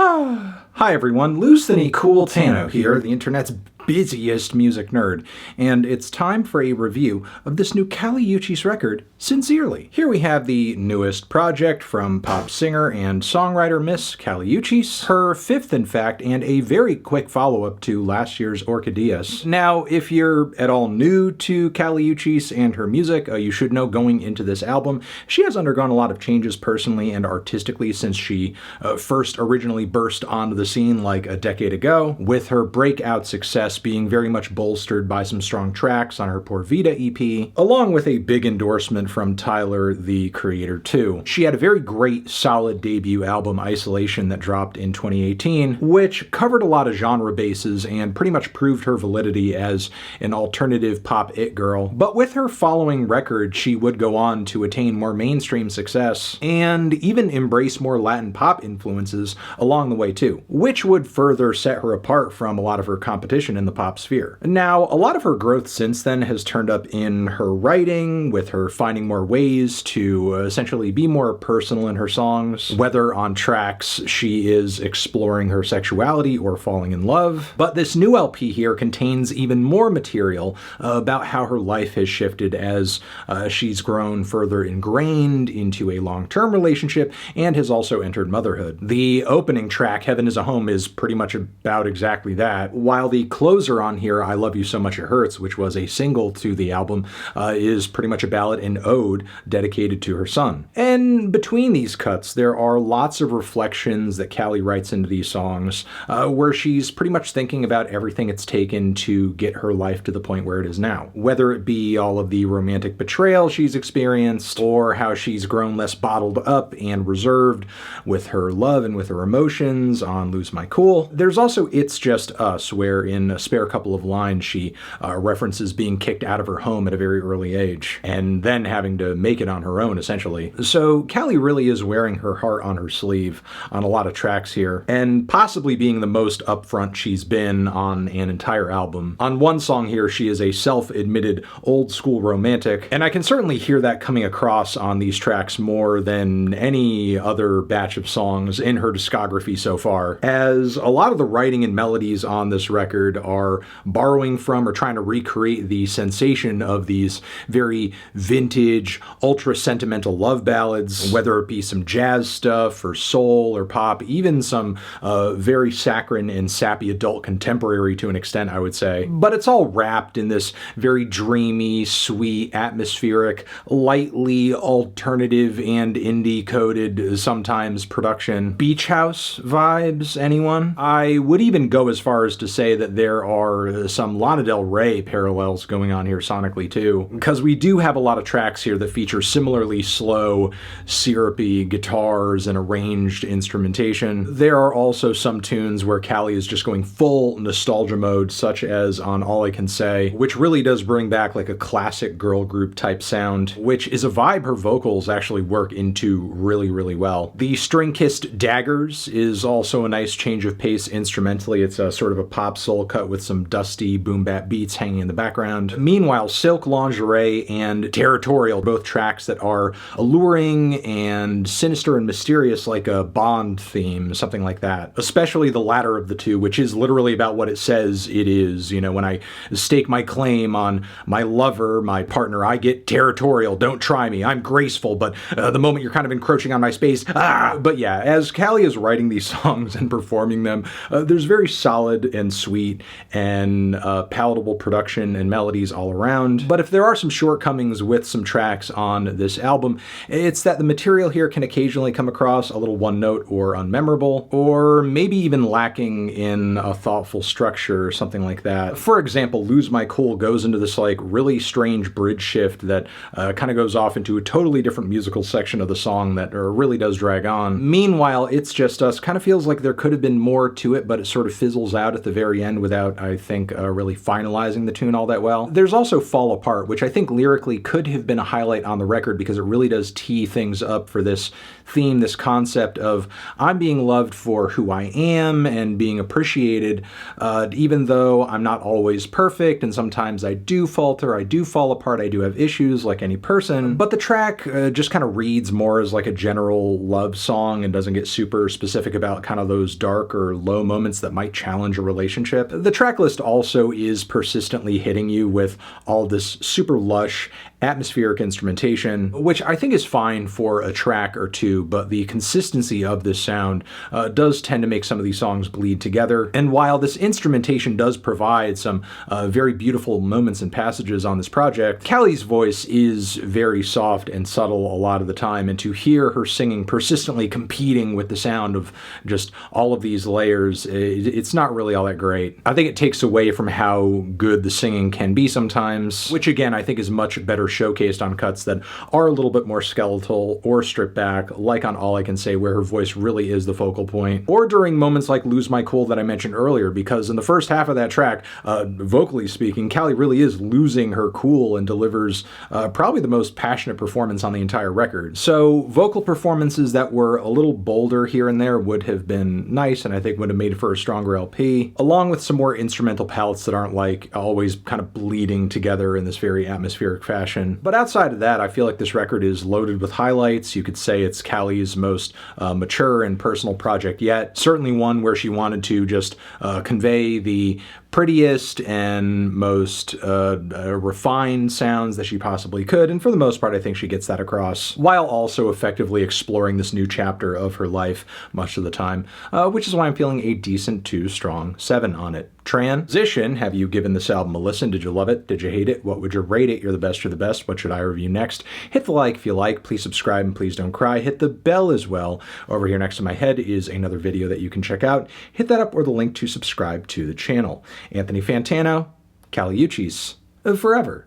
Hi everyone, Loosely Cool Tano here, the internet's busiest music nerd, and it's time for a review of this new Kali Uchis record, Sincerely. Here we have the newest project from pop singer and songwriter Miss Kali Uchis, her fifth in fact, and a very quick follow-up to last year's Orquídeas. Now, if you're at all new to Kali Uchis and her music, you should know going into this album, she has undergone a lot of changes personally and artistically since she first originally burst onto the scene like a decade ago, with her breakout success being very much bolstered by some strong tracks on her Por Vida EP, along with a big endorsement from Tyler, the Creator too. She had a very great, solid debut album, Isolation, that dropped in 2018, which covered a lot of genre bases and pretty much proved her validity as an alternative pop it girl. But with her following record, she would go on to attain more mainstream success and even embrace more Latin pop influences along the way too, which would further set her apart from a lot of her competition in the pop sphere. Now, a lot of her growth since then has turned up in her writing, with her finding more ways to essentially be more personal in her songs, whether on tracks she is exploring her sexuality or falling in love. But this new LP here contains even more material about how her life has shifted as she's grown further ingrained into a long-term relationship and has also entered motherhood. The opening track, Heaven is a Home, is pretty much about exactly that, while the closer on here, I Love You So Much It Hurts, which was a single to the album, is pretty much a ballad and ode dedicated to her son. And between these cuts, there are lots of reflections that Kali writes into these songs, where she's pretty much thinking about everything it's taken to get her life to the point where it is now. Whether it be all of the romantic betrayal she's experienced, or how she's grown less bottled up and reserved with her love and with her emotions on Lose My Cool. There's also It's Just Us, where in a spare couple of lines she references being kicked out of her home at a very early age, and then having to make it on her own, essentially. So Kali really is wearing her heart on her sleeve on a lot of tracks here, and possibly being the most upfront she's been on an entire album. On one song here, she is a self-admitted old-school romantic, and I can certainly hear that coming across on these tracks more than any other batch of songs in her discography so far, as a lot of the writing and melodies on this record are borrowing from or trying to recreate the sensation of these very vintage, ultra-sentimental love ballads, whether it be some jazz stuff or soul or pop, even some very saccharine and sappy adult contemporary to an extent, I would say. But it's all wrapped in this very dreamy, sweet, atmospheric, lightly alternative and indie-coded, sometimes production. Beach house vibes, anyone? I would even go as far as to say that there are some Lana Del Rey parallels going on here sonically too, because we do have a lot of tracks here that feature similarly slow, syrupy guitars and arranged instrumentation. There are also some tunes where Kali is just going full nostalgia mode, such as on All I Can Say, which really does bring back like a classic girl group type sound, which is a vibe her vocals actually work into really, really well. The string-kissed Daggers is also a nice change of pace instrumentally. It's a sort of a pop soul cut with some dusty boom bap beats hanging in the background. Meanwhile, Silk Lingerie and Territorial, both tracks that are alluring and sinister and mysterious, like a Bond theme, something like that. Especially the latter of the two, which is literally about what it says it is. You know, when I stake my claim on my lover, my partner, I get territorial. Don't try me. I'm graceful, but the moment you're kind of encroaching on my space, But yeah, as Kali is writing these songs and performing them, there's very solid and sweet and palatable production and melodies all around. But if there are some shortcomings with some tracks on this album, it's that the material here can occasionally come across a little one-note or unmemorable, or maybe even lacking in a thoughtful structure or something like that. For example, Lose My Cool goes into this like really strange bridge shift that kind of goes off into a totally different musical section of the song that really does drag on. Meanwhile, It's Just Us kind of feels like there could have been more to it, but it sort of fizzles out at the very end without without, I think, really finalizing the tune all that well. There's also Fall Apart, which I think lyrically could have been a highlight on the record because it really does tee things up for this theme, this concept of I'm being loved for who I am and being appreciated, even though I'm not always perfect and sometimes I do falter, I do fall apart, I do have issues like any person. But the track just kind of reads more as like a general love song and doesn't get super specific about kind of those dark or low moments that might challenge a relationship. The track list also is persistently hitting you with all this super lush atmospheric instrumentation, which I think is fine for a track or two, but the consistency of this sound does tend to make some of these songs bleed together. And while this instrumentation does provide some very beautiful moments and passages on this project, Kali's voice is very soft and subtle a lot of the time, and to hear her singing persistently competing with the sound of just all of these layers, it's not really all that great. I think it takes away from how good the singing can be sometimes, which again I think is much better showcased on cuts that are a little bit more skeletal or stripped back, like on All I Can Say, where her voice really is the focal point, or during moments like Lose My Cool that I mentioned earlier, because in the first half of that track, vocally speaking, Kali really is losing her cool and delivers probably the most passionate performance on the entire record. So vocal performances that were a little bolder here and there would have been nice, and I think would have made for a stronger LP, along with some more instrumental palettes that aren't like always kind of bleeding together in this very atmospheric fashion. But outside of that, I feel like this record is loaded with highlights. You could say it's Kali's most mature and personal project yet. Certainly one where she wanted to just convey the prettiest and most refined sounds that she possibly could, and for the most part I think she gets that across, while also effectively exploring this new chapter of her life much of the time, which is why I'm feeling a decent to strong 7 on it. Transition, have you given this album a listen? Did you love it? Did you hate it? What would you rate it? You're the best, you're the best. What should I review next? Hit the like if you like, please subscribe, and please don't cry. Hit the bell as well. Over here next to my head is another video that you can check out. Hit that up or the link to subscribe to the channel. Anthony Fantano, Kali Uchis, forever.